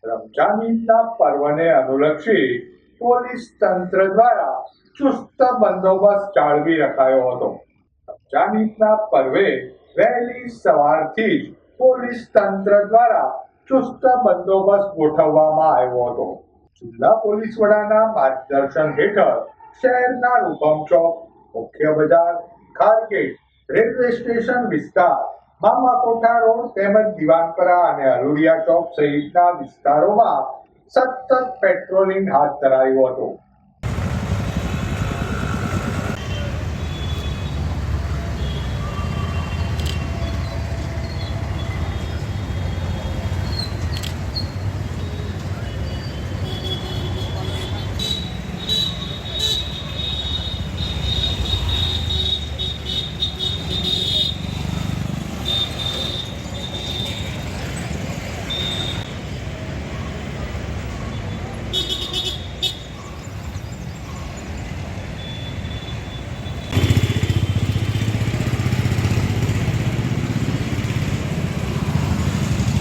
રમજાન ઈદના પર્વને અનુલક્ષી પોલીસ તંત્ર દ્વારા ચુસ્ત બંદોબસ્ત જાળવી રખાયો હતો. રમજાન ઈદના પર્વે વહેલી સવારથી જ પોલીસ તંત્ર દ્વારા ચુસ્ત બંદોબસ્ત ગોઠવવામાં આવ્યો હતો. જિલ્લા પોલીસ વડાના માર્ગદર્શન હેઠળ શહેરના રૂપમ ચોક, મુખ્ય બજાર, ખારગેટ, રેલવે સ્ટેશન વિસ્તાર, મામાકોઠા રોડ તેમજ દિવાનપરા અને અલુડિયા ચોક સહિતના વિસ્તારોમાં સતત પેટ્રોલિંગ હાથ ધરાયું હતું.